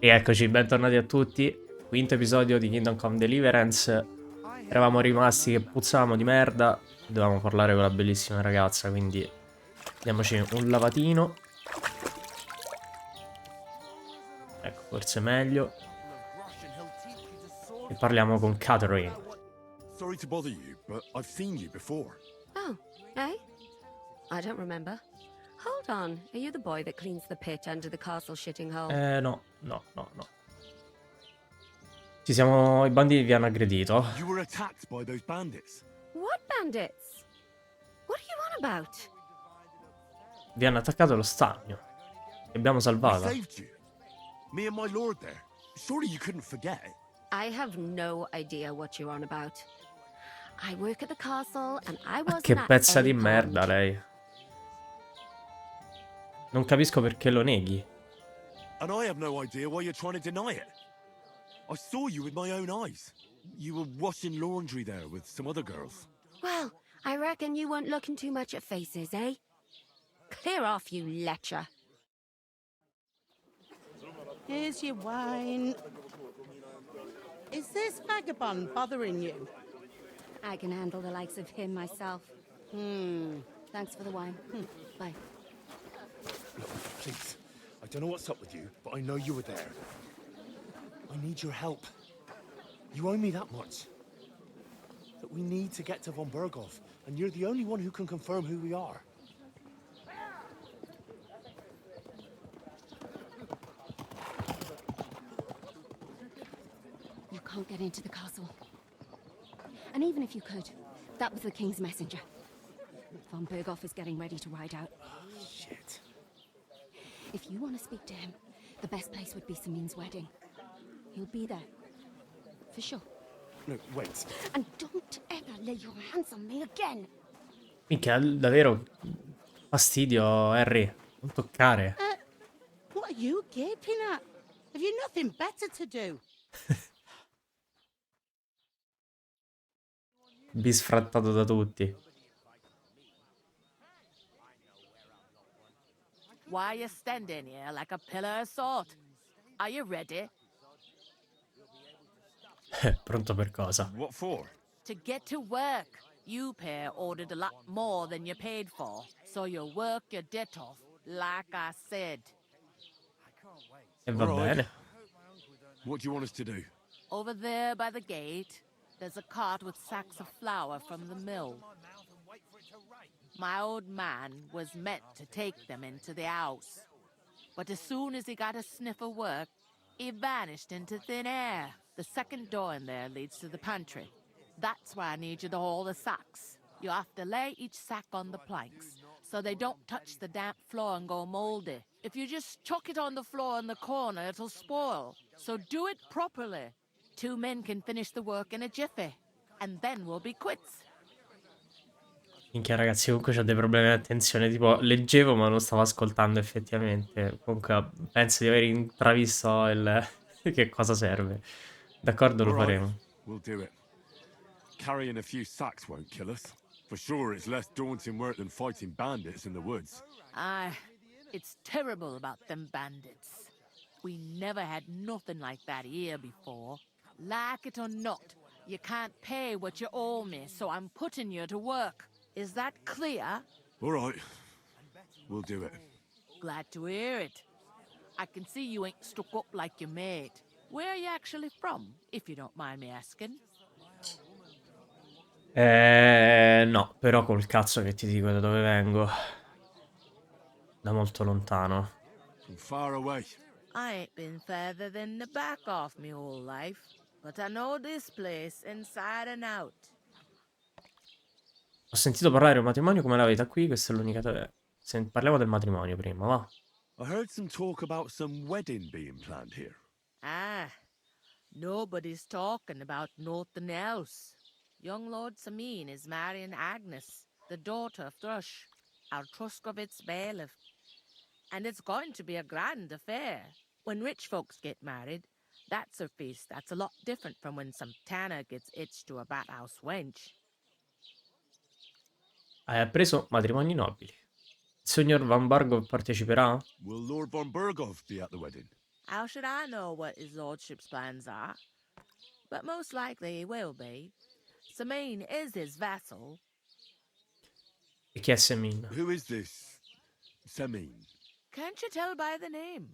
Rieccoci, bentornati a tutti. Quinto episodio di Kingdom Come Deliverance. Eravamo rimasti che puzzavamo di merda. Dovevamo parlare con la bellissima ragazza, quindi diamoci un lavatino. Ecco, forse è meglio. E parliamo con Catherine. Sorry to bother you, but I've seen you before. Oh, eh? I don't remember. Hold on, are you the boy that cleans the pit under the castle shitting hole? No. I banditi vi hanno aggredito. You were attacked by those bandits. What bandits? What are you on about? Vi hanno attaccato allo stagno. E abbiamo We salvata. saved you. Me and my lord there. Surely you couldn't forget. I have no idea what you're on about. I work at the castle and I Ma wasn't che at pezza any di merda pond. lei. Non capisco perché lo neghi. And I have no idea why you're trying to deny it. I saw you with my own eyes. You were washing laundry there with some other girls. Well, I reckon you weren't looking too much at faces, eh? Clear off, you lecher. Here's your wine. Is this vagabond bothering you? I can handle the likes of him myself. Thanks for the wine. Bye. Please, I don't know what's up with you, but I know you were there. I need your help. You owe me that much. That we need to get to Von Berghoff, and you're the only one who can confirm who we are. You can't get into the castle. And even if you could, that was the King's messenger. Von Berghoff is getting ready to ride out. Shit. If you want to speak to him, the best place would be Samin's wedding. He'll be there. For sure. No, wait. And don't ever lay your hands on me again. Minchia, davvero fastidio, Harry. Non toccare. What are you gaping at? Have you nothing better to do? Bisfrattato da tutti. Why are you standing here like a pillar of salt? Are you ready? Pronto per cosa? What for? To get to work. You pair ordered a lot more than you paid for, so you'll work your debt off, like I said. E va Alright. bene. What do you want us to do? Over there by the gate, there's a cart with sacks of flour from the mill. My old man was meant to take them into the house, but as soon as he got a sniff of work, he vanished into thin air. The second door in there leads to the pantry. That's why I need you to haul the sacks. You have to lay each sack on the planks, so they don't touch the damp floor and go moldy. If you just chuck it on the floor in the corner, it'll spoil. So do it properly. 2 men can finish the work in a jiffy, and then we'll be quits. Minchia ragazzi, comunque c'ho dei problemi di attenzione. Tipo, leggevo ma non stavo ascoltando effettivamente. Comunque penso di aver intravisto il... che cosa serve. D'accordo, lo Alright, faremo. we'll do it. Carrying a few sacks won't kill us. For sure, it's less daunting work than fighting bandits in the woods. Aye, it's terrible about them bandits. We never had nothing like that here before. Like it or not, you can't pay what you owe me, so I'm putting you to work. Is that clear? Alright, we'll do it. Glad to hear it. I can see you ain't stuck up like your mate. Where are you actually from, if you don't mind me asking? No, però col cazzo che ti dico da dove vengo. Da molto lontano. From far away. I ain't been further than the back of me whole life, but I know this place inside and out. Ho sentito parlare di un matrimonio come la vita qui, questa è l'unica... Parliamo del matrimonio prima, va? I heard some talk about some wedding being planned here. Ah, nobody's talking about nothing else. Young Lord Samin is marrying Agnes, the daughter of Thrush, our Truskovitz bailiff. And it's going to be a grand affair. When rich folks get married, that's a feast that's a lot different from when some tanner gets hitched to a bathouse wench. Hai appreso matrimoni nobili. Il signor Van Bargo parteciperà? Will Lord von Berghoff be at the wedding? How should I know what his lordship's plans are? But most likely he will be. Samine is his vassal. E chi è Semin? Who is this Semin? Can't you tell by the name?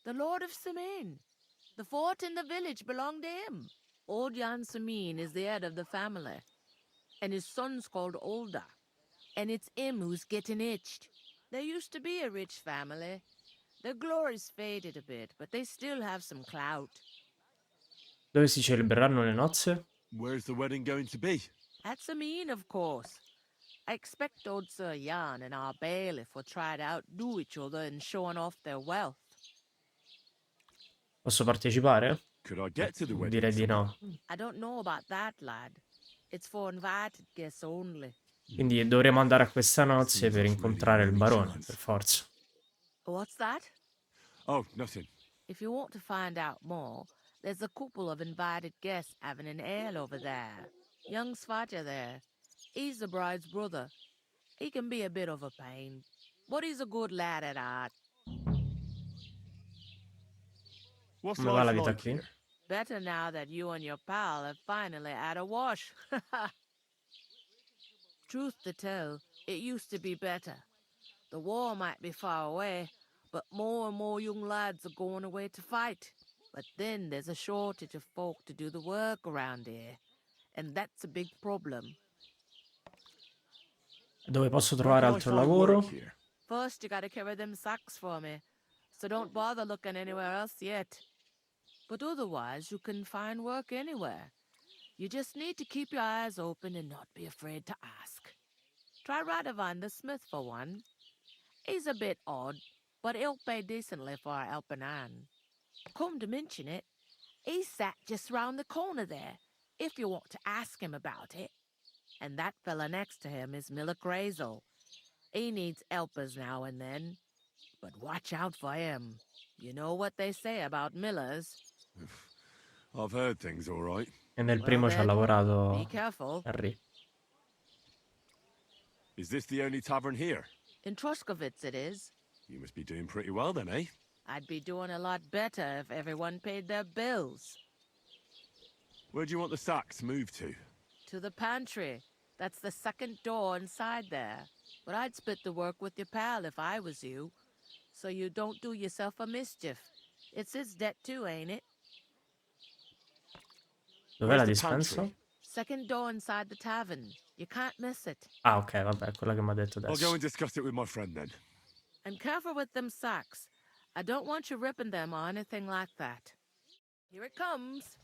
The Lord of Samine. The fort and the village belong to him. Old Jan Samine is the head of the family, and his son's called Olda. And it's him who's getting itched. There used to be a rich family. Their glory's faded a bit, but they still have some clout. Dove si celebreranno le nozze? Where's the wedding going to be? At Samine, of course. I expect old Sir Jan and our bailiff will try to outdo each other in showing off their wealth. Posso partecipare? Could I get to the wedding? Direi di no. I don't know about that, lad. It's for invited guests only. Quindi dovremo andare a questa nozze per incontrare il barone, per forza. What's that? Oh, nothing. If you want to find out more, there's a couple of invited guests having an ale over there. Young Svatja there. He's the bride's brother. He can be a bit of a pain, but he's a good lad at heart. What's Come va la life vita like qui? here? Better now that you and your pal have finally had a wash. Truth to tell, it used to be better. The war might be far away, but more and more young lads are going away to fight. But then there's a shortage of folk to do the work around here, and that's a big problem. Dove posso Where trovare can I altro find lavoro? work here? First, you gotta carry them sacks for me, so don't bother looking anywhere else yet. But otherwise, you can find work anywhere. You just need to keep your eyes open and not be afraid to ask. Try Radovan the smith for one. He's a bit odd, but he'll pay decently for a helping hand. Come to mention it, he's sat just round the corner there, if you want to ask him about it. And that fella next to him is Miller Crazel. He needs helpers now and then, but watch out for him. You know what they say about Millers. I've heard things all right. E nel Well primo ci ha then, be lavorato careful. Harry. Is this the only tavern here? In Troskovitz it is. You must be doing pretty well then, eh? I'd be doing a lot better if everyone paid their bills. Where do you want the sacks moved to? To the pantry. That's the second door inside there. But I'd split the work with your pal if I was you, so you don't do yourself a mischief. It's his debt too, ain't it? Dov'è la Where's the dispensa? pantry? Second door inside the tavern. You can't miss it. Ah, ok, vabbè, quella che mi ha detto I'll go adesso. and discuss it with my friend then. And careful with them sacks. I don't want you ripping them or anything like that. Here it comes.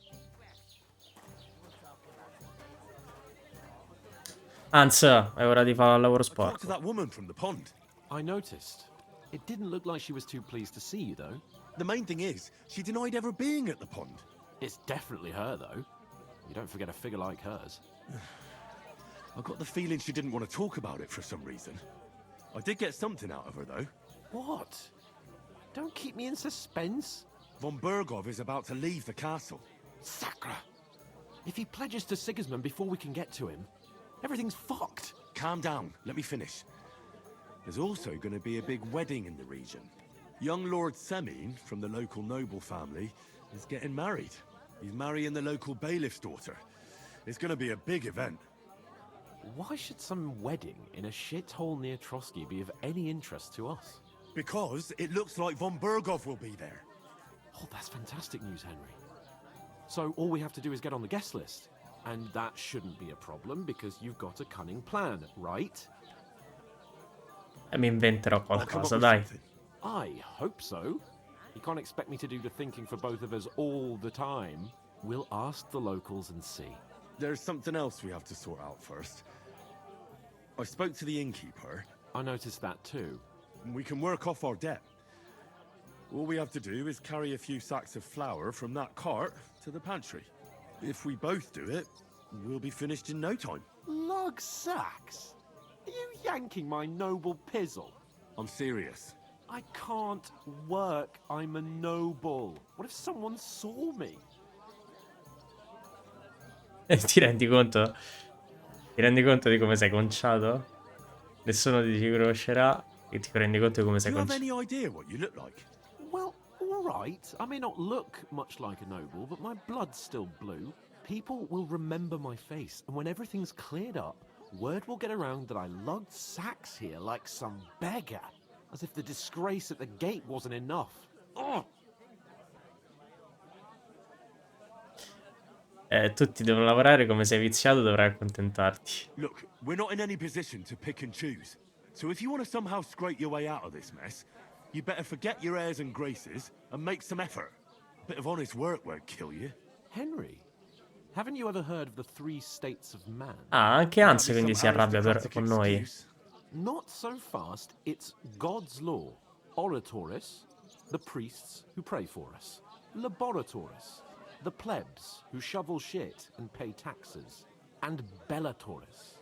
Hans, è ora di fare il lavoro I talked to sporco. that woman from the pond. I noticed. It didn't look like she was too pleased to see you, though. The main thing is, she denied ever being at the pond. It's definitely her, though. You don't forget a figure like hers. I got the feeling she didn't want to talk about it for some reason. I did get something out of her, though. What? Don't keep me in suspense. Von Bergov is about to leave the castle. Sacra! If he pledges to Sigismund before we can get to him, everything's fucked. Calm down, let me finish. There's also going to be a big wedding in the region. Young Lord Semin, from the local noble family, is getting married. He's marrying the local bailiff's daughter. It's going to be a big event. Why should some wedding in a shithole near Trotsky be of any interest to us? Because it looks like Von Bergov will be there. Oh, that's fantastic news, Henry. So all we have to do is get on the guest list. And that shouldn't be a problem because you've got a cunning plan, right? E mi inventerò I'll come up qualcosa, with dai. something. I hope so. You can't expect me to do the thinking for both of us all the time. We'll ask the locals and see. There's something else we have to sort out first. I spoke to the innkeeper. I noticed that too. And we can work off our debt. All we have to do is carry a few sacks of flour from that cart to the pantry. If we both do it, we'll be finished in no time. Log sacks? Are you yanking my noble pizzle? I'm serious. I can't work. I'm a noble. What if someone saw me? Ti rendi conto? Ti rendi conto di come sei conciato? Nessuno ti conoscerà e ti rendi conto di come Do sei you have conciato. any idea what you look like? Well, all right. I may not look much like a noble, but my blood's still blue. People will remember my face, and when everything's cleared up, word will get around that I lugged sacks here like some beggar. As if the disgrace at the gate wasn't enough. Ugh. Tutti devono lavorare, come sei viziato dovrai accontentarti. Look, we're not in any position to pick and choose. So if you want to somehow scrape your way out of this mess, you better forget your airs and graces and make some effort. A bit of honest work won't kill you. Henry, haven't you ever heard of the 3 states of man? Ah, anche Might Hans be quindi some si arrabbia aristocratic con noi. excuse. Not so fast. It's God's law. Oratoris, the priests who pray for us. Laboratoris, the plebs who shovel shit and pay taxes. And Bellatoris,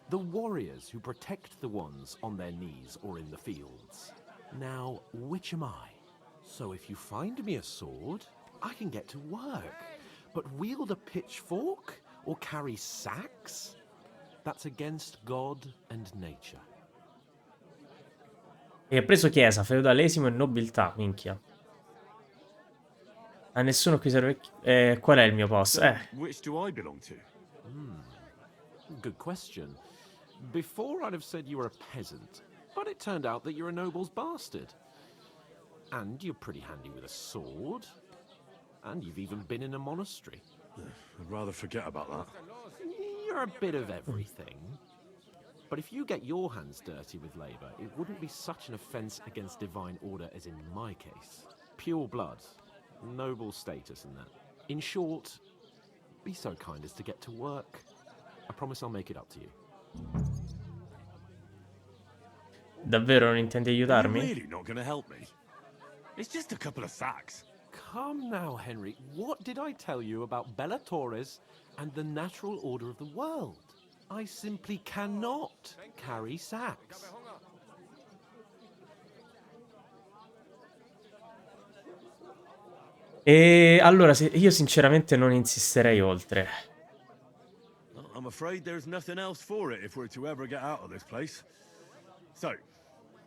the warriors who protect the ones on their knees or in the fields. Now, which am I? So if you find me a sword, I can get to work. But wield a pitchfork or carry sacks? That's against God and nature. E ha preso chiesa, feudalesimo e nobiltà, minchia. A nessuno qui serve... qual è il mio posto? So, which do I belong to? Good question. Before I'd have said you were a peasant, but it turned out that you're a noble's bastard. And you're pretty handy with a sword. And you've even been in a monastery. I'd rather forget about that. You're a bit of everything. But if you get your hands dirty with labor, it wouldn't be such an offense against divine order as in my case. Pure blood, noble status and that. In short, be so kind as to get to work. I promise I'll make it up to you. Davvero non intendi Are you aiutarmi? really not going to help me? It's just a couple of sacks. Come now, Henry. What did I tell you about Bellatoris and the natural order of the world? I simply cannot carry sacks. E allora, io sinceramente non insisterei oltre. Well, I'm afraid there's nothing else for it if we're to ever get out of this place. So,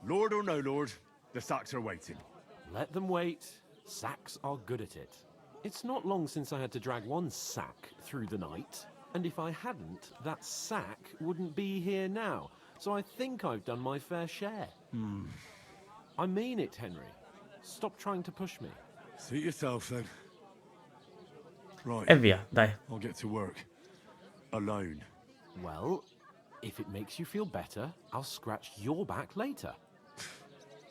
lord or no lord, the sacks are waiting. Let them wait. Sacks are good at it. It's not long since I had to drag one sack through the night. And if I hadn't, that sack wouldn't be here now. So I think I've done my fair share. I mean it, Henry. Stop trying to push me. Suit yourself then. Right, E via, dai. I'll get to work. Alone. Well, if it makes you feel better, I'll scratch your back later.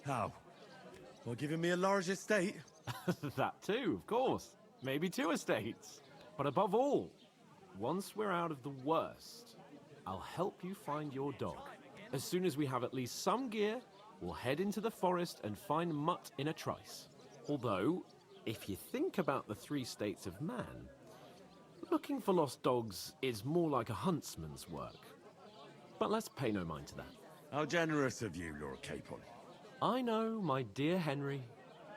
How? By giving me a large estate? That too, of course. Maybe 2 estates. But above all, once we're out of the worst, I'll help you find your dog. As soon as we have at least some gear, we'll head into the forest and find Mutt in a trice. Although, if you think about the 3 states of man, looking for lost dogs is more like a huntsman's work. But let's pay no mind to that. How generous of you, Lord Capon. I know, my dear Henry,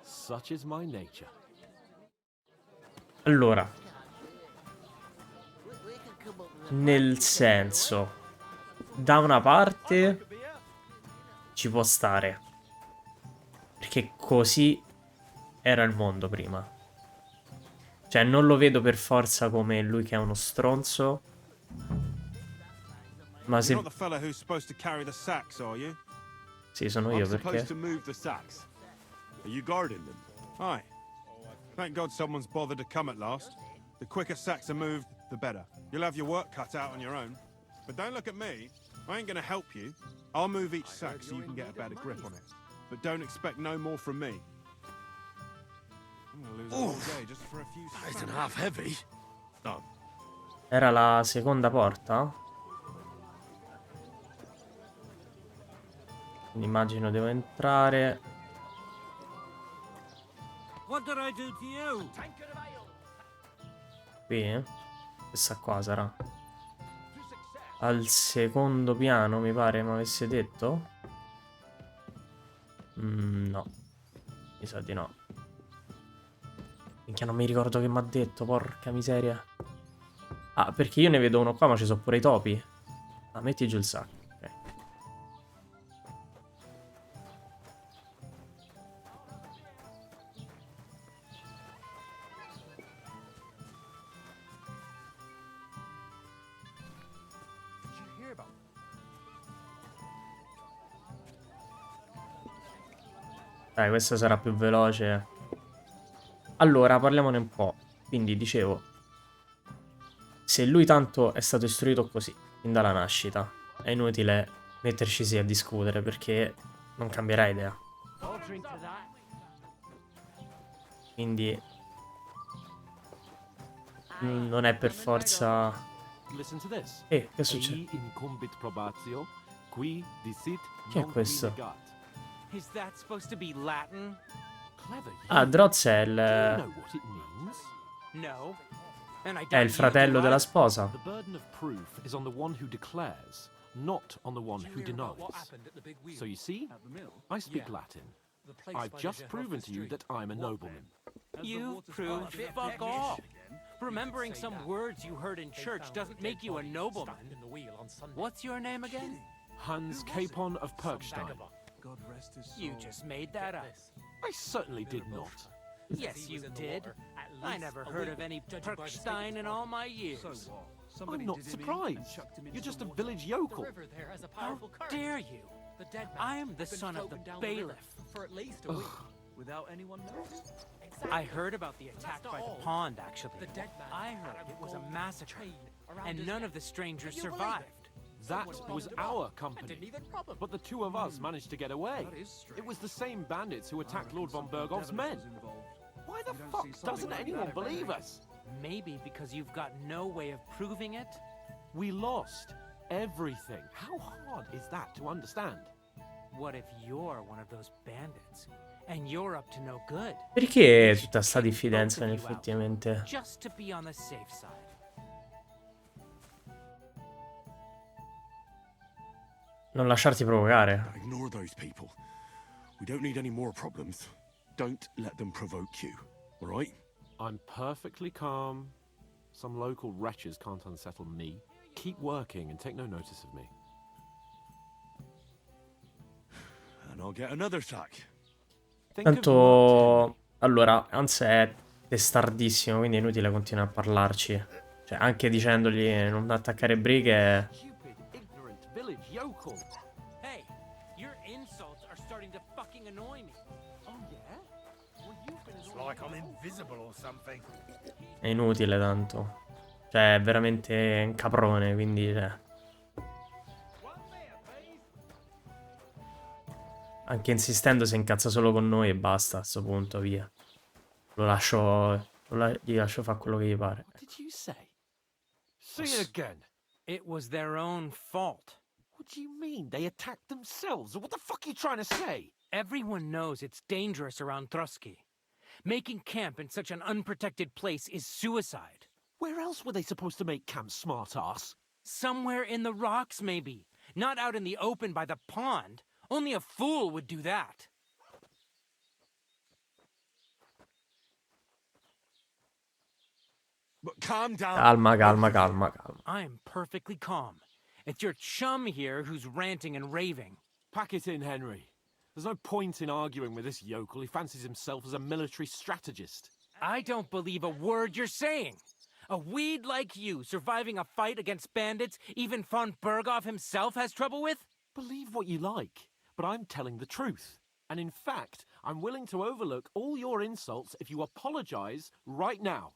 such is my nature. Allora, nel senso, da una parte ci può stare, perché così era il mondo prima. Cioè, non lo vedo per forza come lui che è uno stronzo, ma You're se... not the fella who's supposed to carry the sacks, are you? Sì, sono I'm io supposed to perché... move the sacks. Are you guarding them? Aye. Thank God someone's bothered to come at last. The quicker sacks are moved, the better. You'll have your work cut out on your own. But don't look at me. I ain't gonna help you. I'll move each sack so you can get a better grip on it. But don't expect no more from me. I'm gonna lose all day just for a few That isn't sacks. half heavy. Oh, Era la seconda porta? Quindi immagino devo entrare. What did I do to you? Qui? Questa qua sarà. Al secondo piano, mi pare mi avesse detto. No. Mi sa di no. Minchia, non mi ricordo che mi ha detto, porca miseria. Ah, perché io ne vedo uno qua, ma ci sono pure i topi. Ah, metti giù il sacco. Ok. Dai, questa sarà più veloce. Allora, parliamone un po'. Quindi, dicevo, se lui tanto è stato istruito così, fin dalla nascita, è inutile metterci a discutere perché non cambierà idea. Quindi non è per forza... Listen to this. Che succede? Ei incumbit probatio, qui dicit Chi è non questo? qui negat. Is that supposed to be Latin? Clever you. Ah, Droz è Do you il... know what it means? No. And I È il doubt you fratello do della either. sposa. The burden of proof is on the one who declares, not on the one who denies. So you see, I speak Latin. I've just proven to you that I'm a nobleman. You proved fuck off. Remembering some words you heard in church doesn't make you a nobleman. What's your name again? Hans Capon of Perkstein. You just made that up. I certainly did not. Yes, you did. I never heard of any Perkstein in all my years. I'm not surprised. You're just a village yokel. How dare you? I am the son of the bailiff. I heard about the attack by the pond, actually. I heard it was a massacre, and none of the strangers survived. That was our company. But the two of us managed to get away. It was the same bandits who attacked Lord von Bergov's men. Why the fuck doesn't anyone believe us? Maybe because you've got no way of proving it? We lost everything. How hard is that to understand? What if you're one of those bandits, and you're up to no good? Perché tutta sta diffidenza, effettivamente? Just to be on the safe side. Non lasciarti provocare. Ignore those people. We don't need any more problems. Don't let them provoke you, all right? I'm perfectly calm. Some local wretches can't unsettle me. Keep working and take no notice of me. And I'll get another sack. Think of Tanto... Allora, Hans è testardissimo, quindi è inutile continuare a parlarci. Cioè, anche dicendogli non attaccare brighe... stupid, ignorant village yokel. Hey, your insults are starting to fucking annoy me. Oh yeah? Well, you've been It's like I'm invisible or something. È inutile tanto. Cioè, è veramente un caprone, quindi... Cioè. Anche insistendo si incazza solo con noi e basta a sto punto, via. Lo lascio... gli lascio fare quello che gli pare. What did you say? Say it again. It was their own fault. What do you mean? They attacked themselves? What the fuck are you trying to say? Everyone knows it's dangerous around Trotsky. Making camp in such an unprotected place is suicide. Where else were they supposed to make camp, smart-ass? Somewhere in the rocks, maybe. Not out in the open by the pond. Only a fool would do that. But calm down. Calma, calma, calma, calma. I'm perfectly calm. It's your chum here who's ranting and raving. Pack it in, Henry. There's no point in arguing with this yokel. He fancies himself as a military strategist. I don't believe a word you're saying. A weed like you surviving a fight against bandits even von Berghoff himself has trouble with? Believe what you like, but I'm telling the truth. And in fact, I'm willing to overlook all your insults if you apologize right now.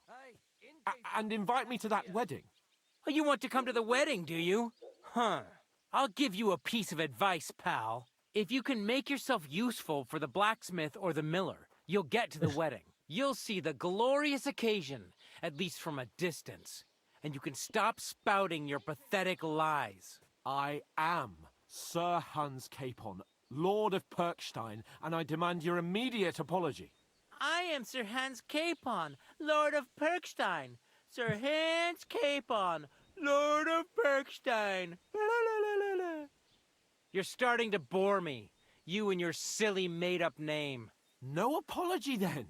And invite me to that wedding. Oh, you want to come to the wedding, do you? Huh. I'll give you a piece of advice, pal. If you can make yourself useful for the blacksmith or the miller, you'll get to the wedding. You'll see the glorious occasion, at least from a distance. And you can stop spouting your pathetic lies. I am Sir Hans Capon, Lord of Perkstein, and I demand your immediate apology. I am Sir Hans Capon, Lord of Perkstein. Sir Hans Capon, Lord of Perkstein. You're starting to bore me. You and your silly made-up name. No apology, then.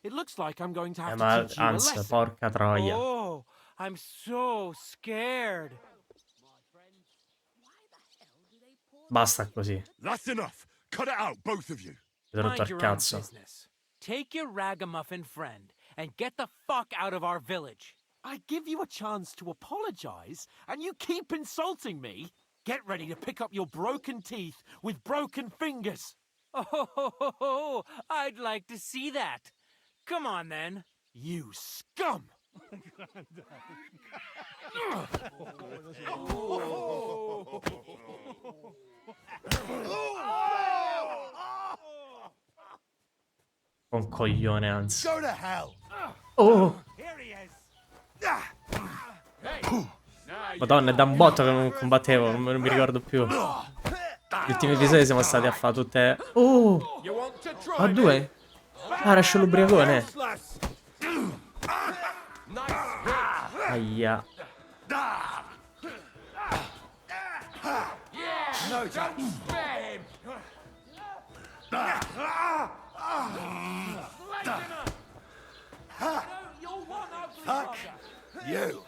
It looks like I'm going to have Ma to teach you a Hans, lesson. porca troia. Oh, I'm so scared. Basta così. That's enough. Cut it out, both of you. Vedo rotto Mind al your own cazzo. business. Take your ragamuffin friend and get the fuck out of our village. I give you a chance to apologize, and you keep insulting me? Get ready to pick up your broken teeth with broken fingers. Oh, I'd like to see that. Come on then. You scum! Un coglione, anzi. Go to hell! Oh! Here he is. Madonna, è da un botto che non combattevo, non mi ricordo più. Gli ultimi episodi siamo stati a fare tutte... Oh! A due? Ah, era solo l'ubriacone. Aia. Fuck you!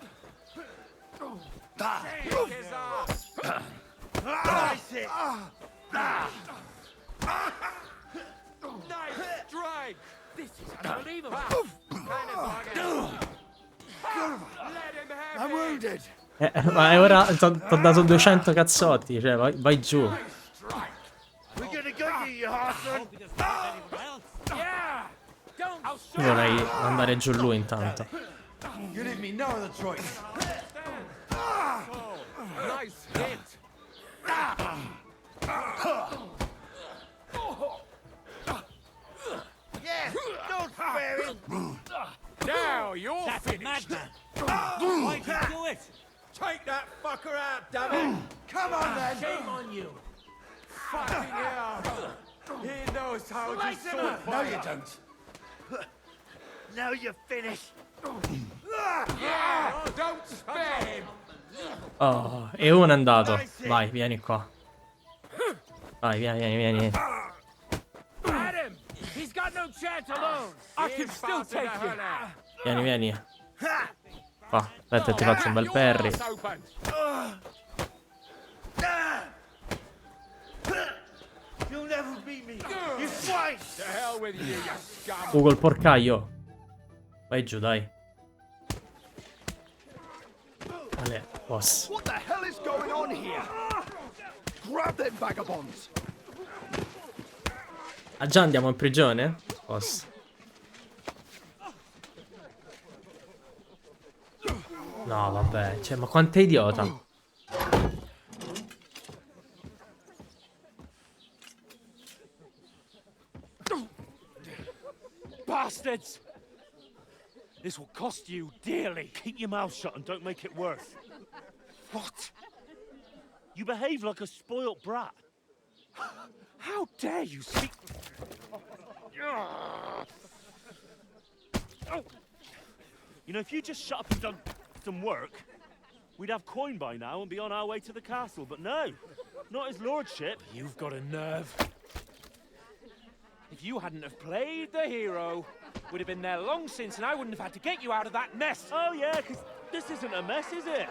Nice it! Nice strike. This is unbelievable. Kind of bargain. Let him have I'm it. wounded! Ma ora t'ho dato 200 cazzotti, cioè vai giù. We're gonna get you, you Harson! Yeah. Don't. I'll show Io vorrei andare giù lui intanto. You leave me no other choice. Nice hit! Yeah, don't spare him! Now you're That's a finished! madman. Why'd you do it? Take that fucker out, damn it! Come on then! Shame on you. Fucking hell! He knows how to Slice him sword up. No, you fight! don't. Now you're finished. Yeah! Don't spare him! Oh, e uno è andato. Vai, vieni qua. Vai, vieni. At him. He's got no chance alone. I can still take you. Vieni. Qua, aspetta, ti faccio un bel parry. Open. You'll never beat me, you swine! To hell with you, you scum! Col porcaio. Vai giù, dai. Vale, boss. What the hell is going on here? Grab them vagabonds! Ah, già andiamo in prigione? Boss. No, vabbè, cioè, ma quanto è idiota. Bastards! This will cost you dearly. Keep your mouth shut and don't make it worse. What? You behave like a spoilt brat. How dare you speak... You know, if you just shut up and done some work, we'd have coin by now and be on our way to the castle. But no, not his lordship. You've got a nerve. If you hadn't have played the hero, we'd have been there long since and I wouldn't have had to get you out of that mess. Oh yeah, because this isn't a mess, is it?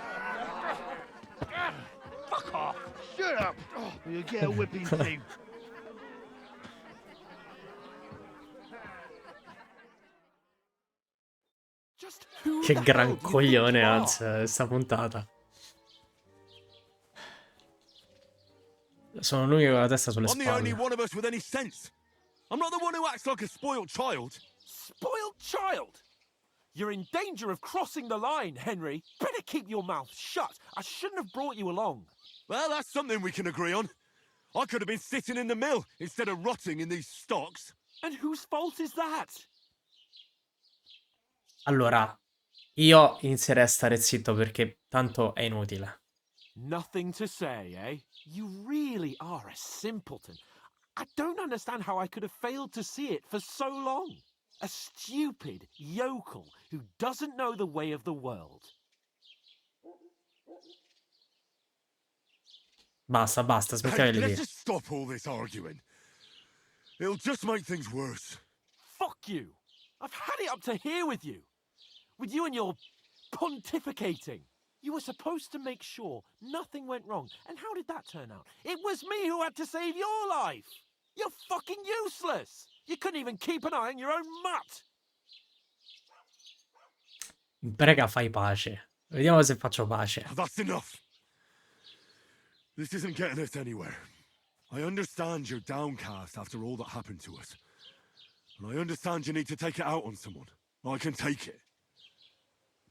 Fuck off. Shut up. Or you'll get a whipping too. Just who Che the gran hell do you think coglione, you are? anzi, sta puntata. Sono l'unico con la testa sulle I'm the only spalle. one of us with any sense. I'm not the one who acts like a spoiled child. Spoiled child! You're in danger of crossing the line, Henry. Better keep your mouth shut. I shouldn't have brought you along. Well, that's something we can agree on. I could have been sitting in the mill instead of rotting in these stocks. And whose fault is that? Allora, io inizierei a stare zitto perché tanto è inutile. Nothing to say, eh? You really are a simpleton. I don't understand how I could have failed to see it for so long. A stupid yokel who doesn't know the way of the world. Basta, smettiamo Hey, lì. let's just stop all this arguing. It'll just make things worse. Fuck you! I've had it up to here with you. With you and your pontificating. You were supposed to make sure nothing went wrong. And how did that turn out? It was me who had to save your life. You're fucking useless. You couldn't even keep an eye on your own mutt. Prega, fai pace. Vediamo se faccio pace. That's enough. This isn't getting us anywhere. I understand you're downcast after all that happened to us. And I understand you need to take it out on someone. I can take it.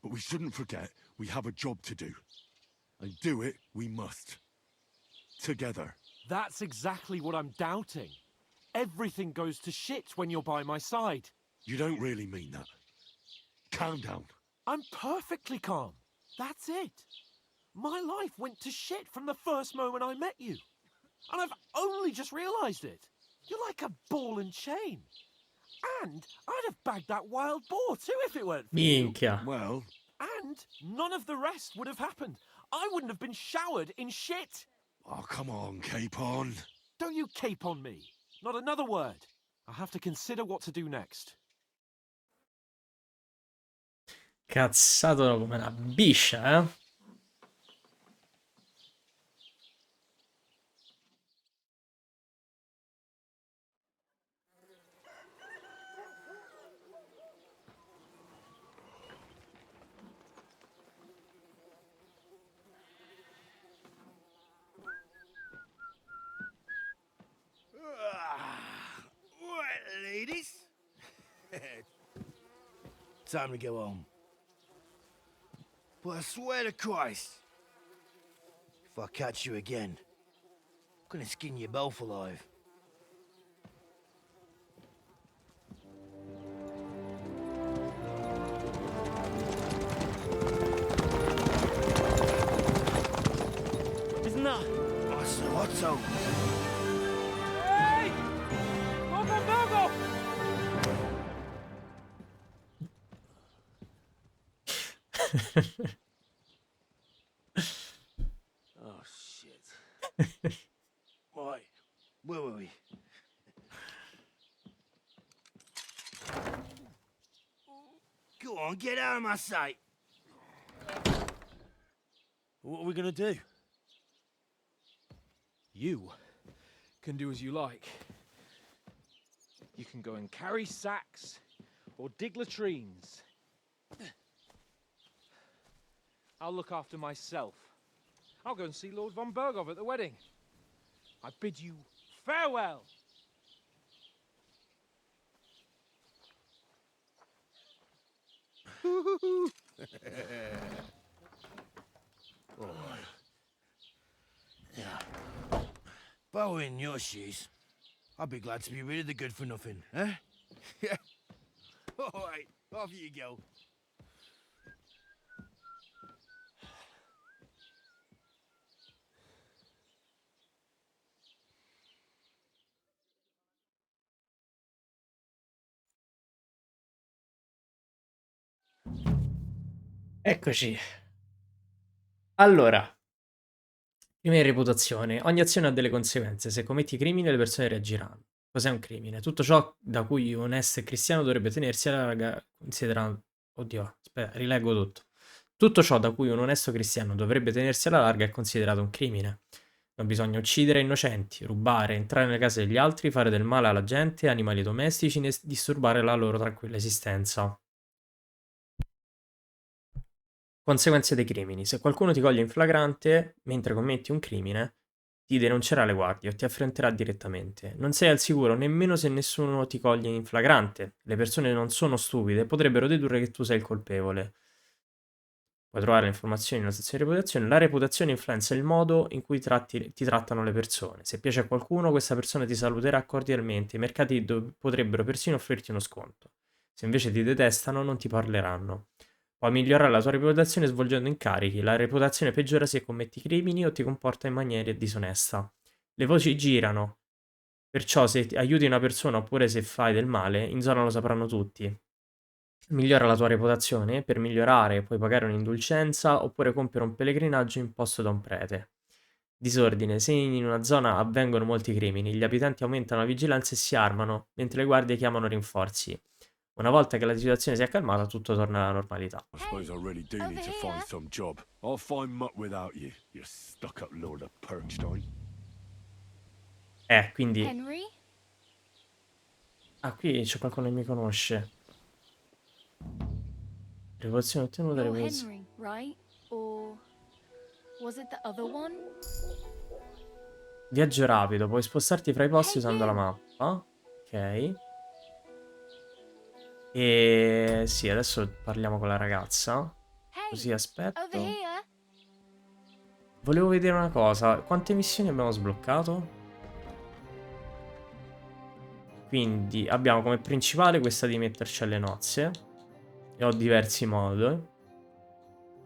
But we shouldn't forget we have a job to do. And do it we must. Together. That's exactly what I'm doubting. Everything goes to shit when you're by my side. You don't really mean that. Calm down. I'm perfectly calm. That's it. My life went to shit from the first moment I met you. And I've only just realised it. You're like a ball and chain. And I'd have bagged that wild boar too if it weren't for you. Minchia. Well, And none of the rest would have happened. I wouldn't have been showered in shit. oh, come on, Capon. Don't you cape on me. Not another word. I'll have to consider what to do next. Cazzato come una biscia, eh? Right, ladies. Time to go home. But I swear to Christ, if I catch you again, I'm gonna skin you both alive. Isn't that? Otto, Otto. Hey! Go! Oh, shit. Right, where were we? Go on, get out of my sight. What are we gonna do? You can do as you like. You can go and carry sacks or dig latrines. I'll look after myself. I'll go and see Lord von Berghoff at the wedding. I bid you farewell. Yeah. If I were in your shoes, I'd be glad to be rid of the good for nothing, eh? Yeah. All right, off you go. Eccoci. Allora, prima in reputazione. Ogni azione ha delle conseguenze. Se commetti crimini, le persone reagiranno. Cos'è un crimine? Tutto ciò da cui un onesto cristiano dovrebbe tenersi alla larga, considerando... Oddio, aspetta, rileggo tutto. Tutto ciò da cui un onesto cristiano dovrebbe tenersi alla larga è considerato un crimine. Non bisogna uccidere innocenti, rubare, entrare nelle case degli altri, fare del male alla gente, animali domestici, né disturbare la loro tranquilla esistenza. Conseguenze dei crimini. Se qualcuno ti coglie in flagrante mentre commetti un crimine, ti denuncerà alle guardie o ti affronterà direttamente. Non sei al sicuro nemmeno se nessuno ti coglie in flagrante. Le persone non sono stupide e potrebbero dedurre che tu sei il colpevole. Puoi trovare le informazioni nella sezione di reputazione. La reputazione influenza il modo in cui ti trattano le persone. Se piace a qualcuno, questa persona ti saluterà cordialmente. I mercati potrebbero persino offrirti uno sconto. Se invece ti detestano, non ti parleranno. Puoi migliorare la tua reputazione svolgendo incarichi. La reputazione peggiora se commetti crimini o ti comporta in maniera disonesta. Le voci girano. Perciò se aiuti una persona oppure se fai del male, in zona lo sapranno tutti. Migliora la tua reputazione. Per migliorare puoi pagare un'indulgenza oppure compiere un pellegrinaggio imposto da un prete. Disordine. Se in una zona avvengono molti crimini, gli abitanti aumentano la vigilanza e si armano, mentre le guardie chiamano rinforzi. Una volta che la situazione si è calmata, tutto torna alla normalità. I suppose I really do need to find some job. I'll find muck without you, you stuck-up lord of Perkstein. Quindi... Henry? Ah, qui c'è qualcuno che mi conosce. Reputazione ottenuta, You're reputazione... Henry, right? Or was it the other one? Viaggio rapido, puoi spostarti fra i posti Hey, usando la you! mappa. Ok. E sì, adesso parliamo con la ragazza. Hey, Così over aspetto. here! Volevo vedere una cosa. Quante missioni abbiamo sbloccato? Quindi abbiamo come principale questa di metterci alle nozze. E ho diversi modi.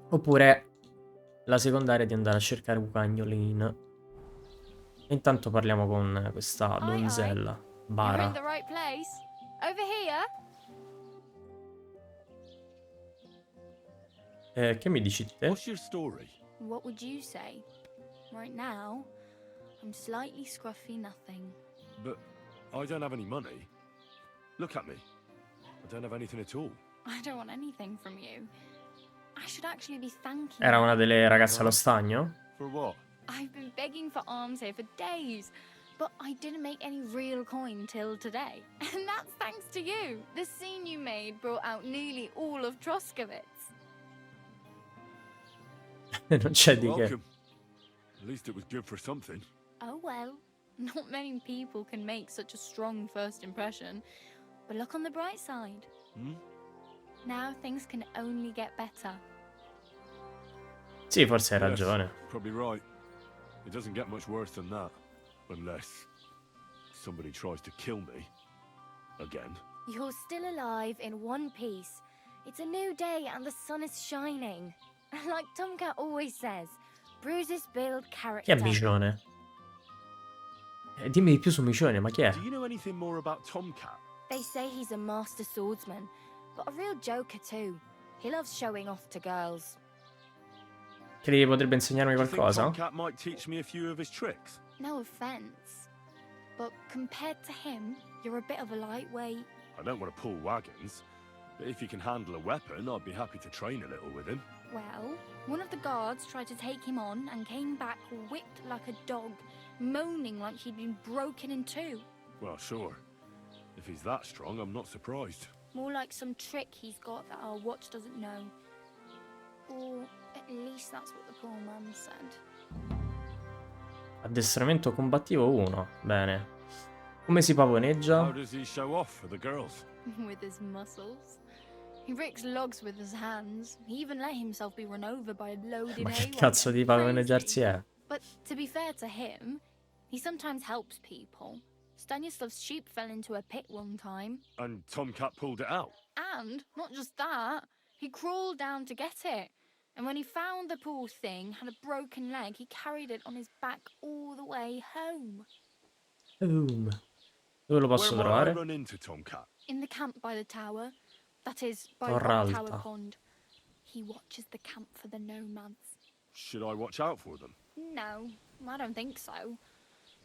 Oppure la secondaria di andare a cercare un cagnolino. E intanto parliamo con questa Aye, aye. donzella, You're in Bara. the right place. Over here! Che mi dici te? What's your story? What would you say? Right now, I'm slightly scruffy nothing. But I don't have any money. Look at me. I don't have anything at all. I don't want anything from you. I should actually be thanking Era you. una delle ragazze allo stagno? For what? I've been begging for alms here for days, but I didn't make any real coin till today. And that's thanks to you. The scene you made brought out nearly all of Troskowitz. Non c'è di che. Welcome. At least it was good for something. Oh well, not many people can make such a strong first impression. But look on the bright side. Hmm? Now things can only get better. Sì, forse hai Yes, ragione. probably right. It doesn't get much worse than that. Unless somebody tries to kill me. Again. You're still alive in one piece. It's a new day and the sun is shining. Like Tomcat always says, bruises build Chi è character. Micione? Dimmi di più su Micione, ma chi è? Do you know anything more about Tomcat? They say he's a master swordsman, but a real joker too. He loves showing off to girls. Credi che potrebbe insegnarmi Do you think qualcosa? Tomcat might teach me a few of his tricks? No offense, but compared to him, you're a bit of a lightweight. I don't want to pull wagons, but if he can handle a weapon, I'd be happy to train a little with him. Well, one of the guards tried to take him on and came back whipped like a dog, moaning like he'd been broken in two. Well, sure. If he's that strong, I'm not surprised. More like some trick he's got that our watch doesn't know. Or at least that's what the poor man said. Addestramento combattivo 1. Bene. Come si How pavoneggia? does he show off for the girls? With his muscles. He ricks logs with his hands. He even let himself be run over by a loaded Ma che hay cazzo wagon. di pavoneggiarsi è? But to be fair to him, he sometimes helps people. Stanislav's sheep fell into a pit one time. And Tomcat pulled it out. And not just that, he crawled down to get it. And when he found the poor thing had a broken leg, he carried it on his back all the way home. Dove lo posso Where might I trovare? run into Tomcat? In the camp by the tower. That is, by Torre Rock Tower Alta. Pond. He watches the camp for the nomads. Should I watch out for them? No, I don't think so.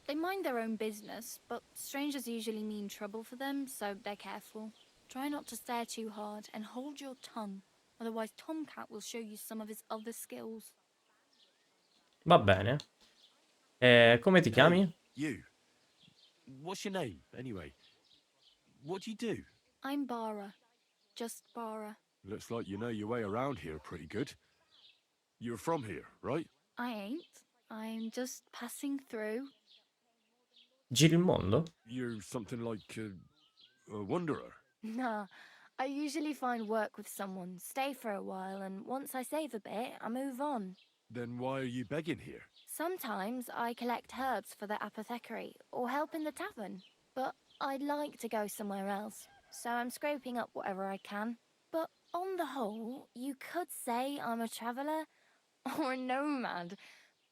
They mind their own business, but strangers usually mean trouble for them, so they're careful. Try not to stare too hard and hold your tongue, otherwise Tomcat will show you some of his other skills. Va bene. Come ti chiami? You. What's your name, anyway? What do you do? I'm Bara. Just Bara. Looks like you know your way around here pretty good. You're from here, right? I ain't. I'm just passing through. Giri il mondo? You're something like a wanderer. Nah, I usually find work with someone, stay for a while, and once I save a bit, I move on. Then why are you begging here? Sometimes I collect herbs for the apothecary or help in the tavern, but I'd like to go somewhere else, so I'm scraping up whatever I can. But on the whole, you could say I'm a traveller or a nomad,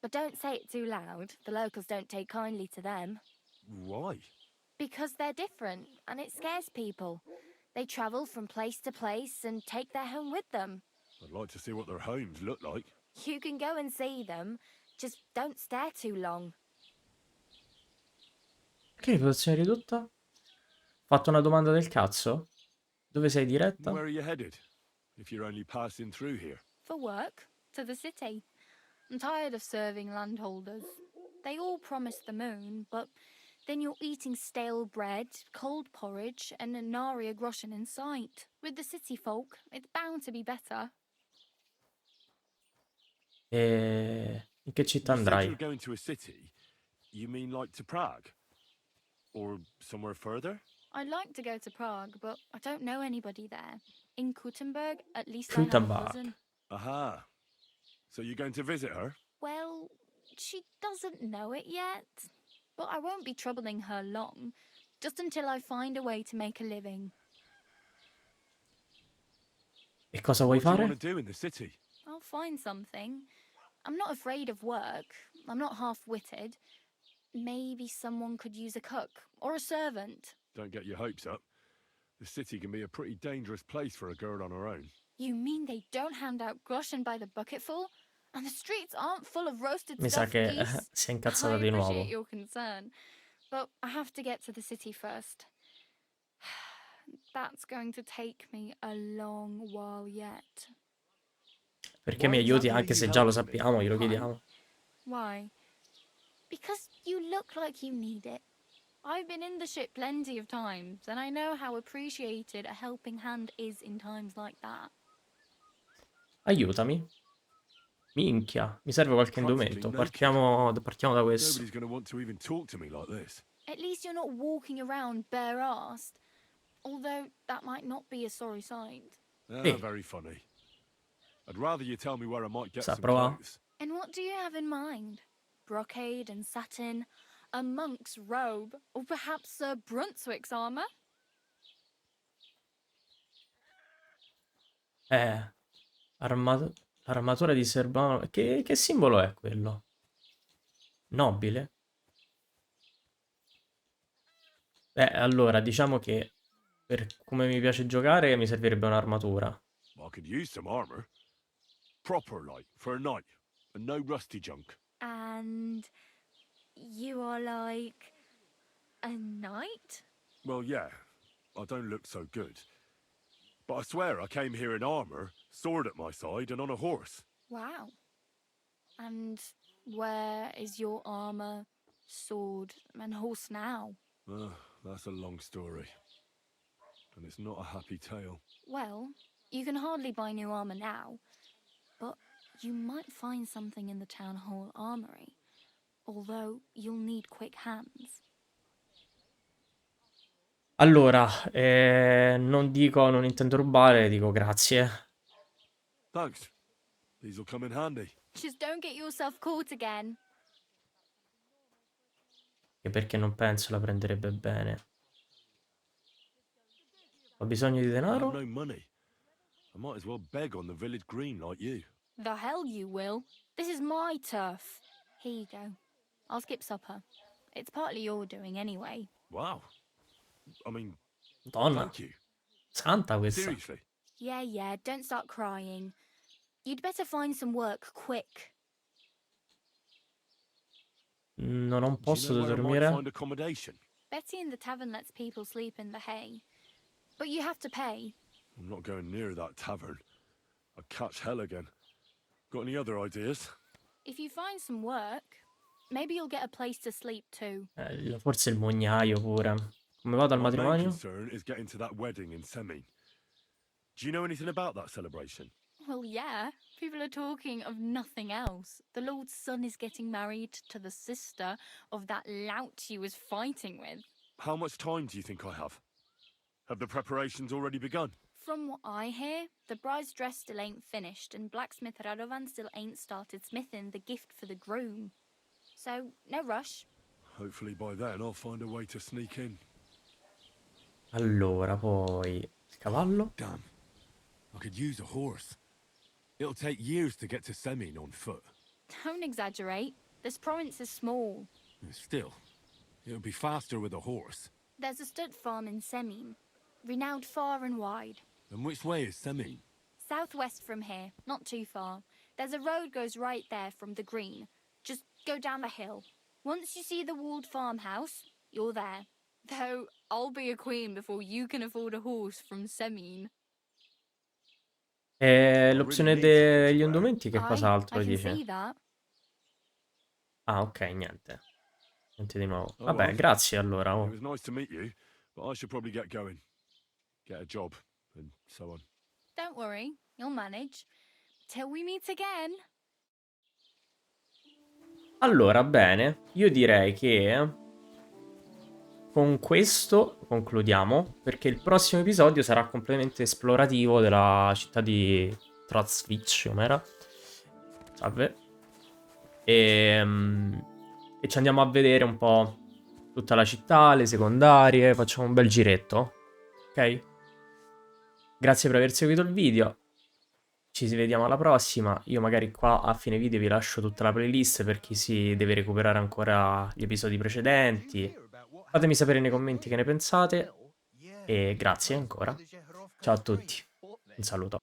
but don't say it too loud. The locals don't take kindly to them. Why? Because they're different, and it scares people. They travel from place to place and take their home with them. I'd like to see what their homes look like. You can go and see them, just don't stare too long. Che reputazione ridotta? Fatto una domanda del cazzo? Dove sei diretta? Where are you headed? If you're only passing through here. For work, to the city. I'm tired of serving landholders. They all promise the moon, but then you're eating stale bread, cold porridge, and a nari a groschen in sight. With the city folk, it's bound to be better. E in che città You said andrai? you're going to a city. You mean like to Prague? Or somewhere further? I'd like to go to Prague, but I don't know anybody there. In Kuttenberg, at least I have a Gutenberg. cousin. Aha. So you're going to visit her? Well, she doesn't know it yet. But I won't be troubling her long. Just until I find a way to make a living. E cosa vuoi What do you fare? want to do in the city? I'll find something. I'm not afraid of work. I'm not half-witted. Maybe someone could use a cook or a servant. Don't get your hopes up. The city can be a pretty dangerous place for a girl on her own. You mean they don't hand out groschen by the bucketful? And the streets aren't full of roasted Mi sa stuffed che geese? si è I incazzata di nuovo. appreciate your concern, but I have to get to the city first. That's going to take me a long while yet. Perché Why mi aiuti exactly anche are se you già lo helping me? sappiamo, glielo chiediamo. Why? Because you look like you need it. I've been in the ship plenty of times, and I know how appreciated a helping hand is in times like that. Aiutami. Minchia, mi serve qualche indumento. Partiamo da questo. Nobody's going to want to even talk to me like this. At least you're not walking around bare-assed. Although that might not be a sorry sight. Sì. Very funny. I'd rather you tell me where I might get Sa some prova? clothes. And what do you have in mind? Brocade and satin, a monk's robe, or perhaps Sir Brunswick's armor? Armatura di Serbano. Che simbolo è quello? Nobile? Allora, diciamo che per come mi piace giocare mi servirebbe un'armatura. I could use some armor. Proper, like, for a knight. And no rusty junk. And you are like a knight? Well, yeah. I don't look so good. But I swear I came here in armor, sword at my side, and on a horse. Wow. And where is your armor, sword, and horse now? That's a long story. And it's not a happy tale. Well, you can hardly buy new armor now, but you might find something in the town hall armory. Although you'll need quick hands. Allora, non intendo rubare, dico grazie. Thanks. These'll come in handy. Just don't get yourself caught again. E perché non penso la prenderebbe bene. Ho bisogno di I have denaro? no money. I might as well beg on the village green like you. The hell you will. This is my turf. Here you go. I'll skip supper. It's partly your doing anyway. Wow. I mean, Madonna, thank you. santa questa. Seriously. Yeah, don't start crying. You'd better find some work quick. Non ho un Do you posto know dove where I might dormire? find accommodation? Betty in the tavern lets people sleep in the hay. But you have to pay. I'm not going near that tavern. I'd catch hell again. Got any other ideas? If you find some work, maybe you'll get a place to sleep too. Forse il mugnaio pure. Come vado al My main matrimonio? concern is getting to that wedding in Semin. Do you know anything about that celebration? Well, yeah. People are talking of nothing else. The Lord's son is getting married to the sister of that lout he was fighting with. How much time do you think I have? Have the preparations already begun? From what I hear, the bride's dress still ain't finished, and blacksmith Radovan still ain't started smithing the gift for the groom. So, no rush. Hopefully by then I'll find a way to sneak in. Allora, poi il cavallo? Damn. I could use a horse. It'll take years to get to Semin on foot. Don't exaggerate. This province is small. Still, it'll be faster with a horse. There's a stud farm in Semin, renowned far and wide. And which way is Semin? Southwest from here, not too far. There's a road goes right there from the green. Just go down the hill. Once you see the walled farmhouse, you're there. Though I'll be a queen before you can afford a horse from Semin. E l'opzione degli indumenti che cos'altro I can dice? see that. Ah, ok, niente. Niente di nuovo. Oh, Vabbè, well. grazie allora. It Oh. was nice to meet you, but I should probably get going. Get a job, and so on. Don't worry, you'll manage. Till we meet again. Allora, bene, io direi che con questo concludiamo, perché il prossimo episodio sarà completamente esplorativo della città di Trozwich, com'era? Salve. E ci andiamo a vedere un po' tutta la città, le secondarie, facciamo un bel giretto, ok? Grazie per aver seguito il video. Ci vediamo alla prossima. Io magari qua a fine video vi lascio tutta la playlist per chi si deve recuperare ancora gli episodi precedenti. Fatemi sapere nei commenti che ne pensate. E grazie ancora. Ciao a tutti. Un saluto.